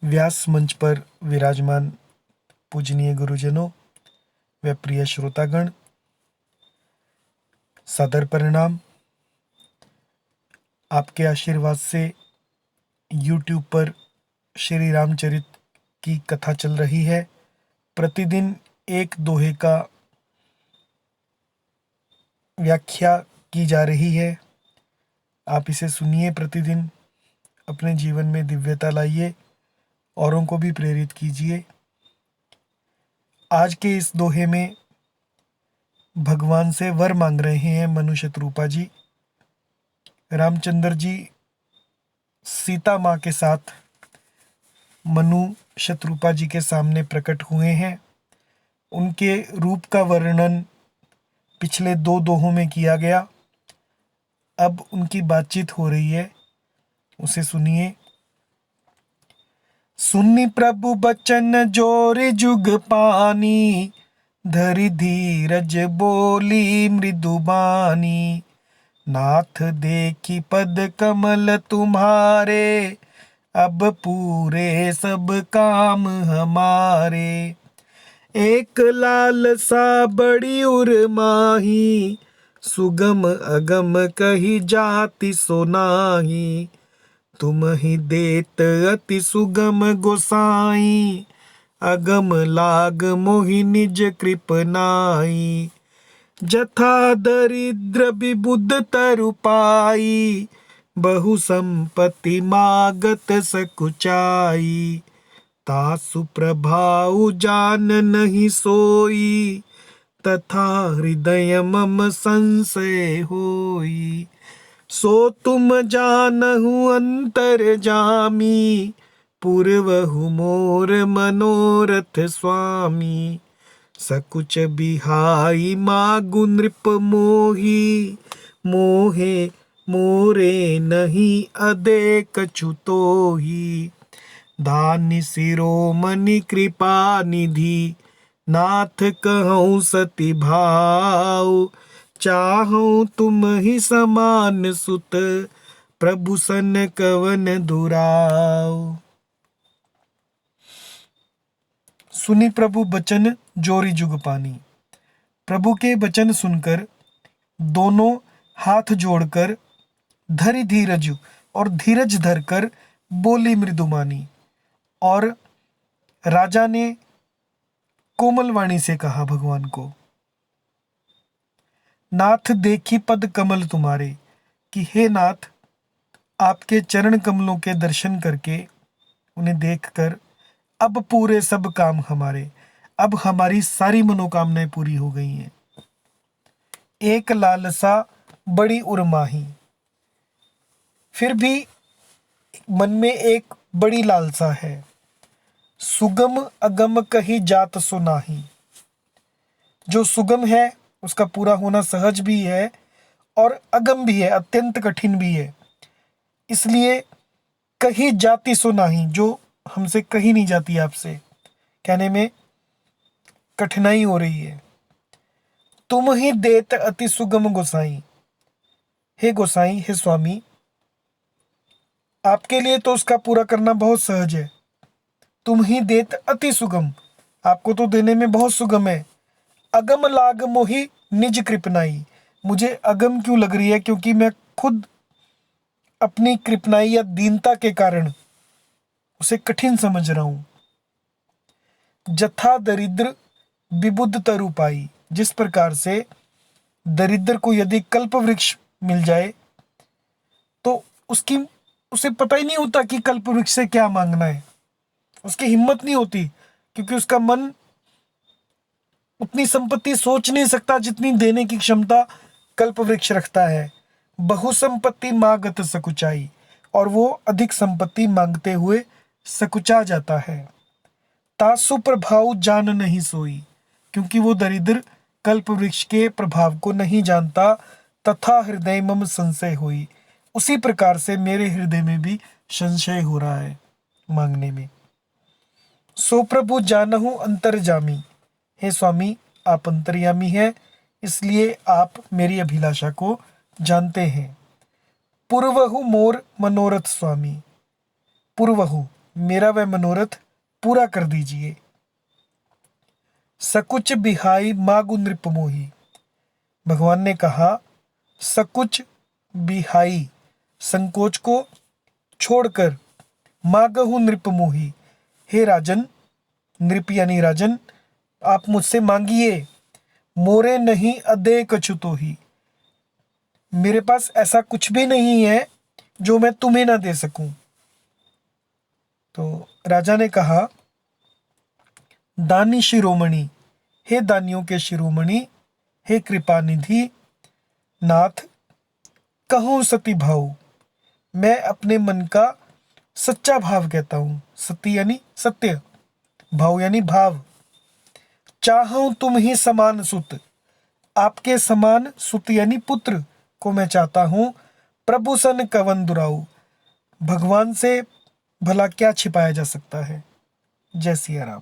व्यास मंच पर विराजमान पूजनीय गुरुजनों व प्रिय श्रोतागण, सादर प्रणाम। आपके आशीर्वाद से YouTube पर श्री रामचरित की कथा चल रही है। प्रतिदिन एक दोहे का व्याख्या की जा रही है। आप इसे सुनिए, प्रतिदिन अपने जीवन में दिव्यता लाइए, औरों को भी प्रेरित कीजिए। आज के इस दोहे में भगवान से वर मांग रहे हैं मनु शत्रुपा जी। रामचंद्र जी सीता माँ के साथ मनु शत्रुपा जी के सामने प्रकट हुए हैं। उनके रूप का वर्णन पिछले दो दोहों में किया गया। अब उनकी बातचीत हो रही है, उसे सुनिए। सुनी प्रभु बचन जोर जुग पानी, धरि धीरज बोली मृदुबानी। नाथ देखी पद कमल तुम्हारे, अब पूरे सब काम हमारे। एक लालसा बड़ी उर्माही, सुगम अगम कही जाति सो नाही। तुम ही देत अति सुगम गोसाई, अगम लाग मोहि निज कृपनाई। जथा दरिद्र विबुध तरु पाई, बहु संपत्ति मागत सकुचाई। तासु प्रभाउ जान नहीं सोई, तथा हृदय मम संशय होई। सो तुम जानहु अंतर जामी, पूर्वहु मोर मनोरथ स्वामी। सकुच बिहाई मागु नृप मोही, मोहे मोरे नहीं अदे कछु तोही। दानि शिरोमणि कृपा निधि, नाथ कहूँ सति भाव। चाहूँ तुम ही समान सुत, प्रभु सन कवन दुराव। सुनी प्रभु बचन जोरी जुग पानी। प्रभु के वचन सुनकर दोनों हाथ जोड़कर धरि धीरज और धीरज धरकर बोली मृदुमानी। और राजा ने कोमल वाणी से कहा भगवान को, नाथ देखी पद कमल तुम्हारे, कि हे नाथ, आपके चरण कमलों के दर्शन करके, उन्हें देखकर अब पूरे सब काम हमारे, अब हमारी सारी मनोकामनाएं पूरी हो गई हैं। एक लालसा बड़ी उर्माही, फिर भी मन में एक बड़ी लालसा है। सुगम अगम कही जात सो नाही। जो सुगम है उसका पूरा होना सहज भी है और अगम भी है, अत्यंत कठिन भी है। इसलिए कही जाति सो नाही, जो हमसे कही नहीं जाती, आपसे कहने में कठिनाई हो रही है। तुम ही देत अति सुगम गोसाई। हे गोसाई, हे स्वामी, आपके लिए तो उसका पूरा करना बहुत सहज है। तुम ही देत अति सुगम, आपको तो देने में बहुत सुगम है। अगम लाग मोहि निज कृपनाई। मुझे अगम क्यों लग रही है? क्योंकि मैं खुद अपनी कृपनाई या दीनता के कारण उसे कठिन समझ रहा हूं। जथा दरिद्र विबुध तरु पाई। जिस प्रकार से दरिद्र को यदि कल्प वृक्ष मिल जाए तो उसे पता ही नहीं होता कि कल्प वृक्ष से क्या मांगना है। उसकी हिम्मत नहीं होती, क्योंकि उसका मन उतनी संपत्ति सोच नहीं सकता जितनी देने की क्षमता कल्प वृक्ष रखता है। बहु संपत्ति मांगत सकुचाई, और वो अधिक संपत्ति मांगते हुए सकुचा जाता है। तासु प्रभाव जान नहीं सोई, क्योंकि वो दरिद्र कल्प वृक्ष के प्रभाव को नहीं जानता। तथा हृदय मम संशय हुई, उसी प्रकार से मेरे हृदय में भी संशय हो रहा है मांगने में। सो प्रभु जानहु अंतर्जामी। हे स्वामी, आप अंतर्यामी हैं, इसलिए आप मेरी अभिलाषा को जानते हैं। पूर्वहु मोर मनोरथ स्वामी। पूर्वहु मेरा वह मनोरथ पूरा कर दीजिए। सकुच बिहाई मागु नृप मोही। भगवान ने कहा, सकुच बिहाई, संकोच को छोड़कर, मागहु नृप मोही, हे राजन, नृप यानी राजन, आप मुझसे मांगिए। मोरे नहीं अदे कछु तो ही, मेरे पास ऐसा कुछ भी नहीं है जो मैं तुम्हें ना दे सकूं। तो राजा ने कहा, दानी शिरोमणि, हे दानियों के शिरोमणि, हे कृपा निधि नाथ, कहूँ सती भाव, मैं अपने मन का सच्चा भाव कहता हूँ। सती यानी सत्य, भाव यानी भाव। चाहूं तुम ही समान सुत, आपके समान सुत यानी पुत्र को मैं चाहता हूँ। प्रभु सन कवन दुराऊ, भगवान से भला क्या छिपाया जा सकता है। जय सिया राम।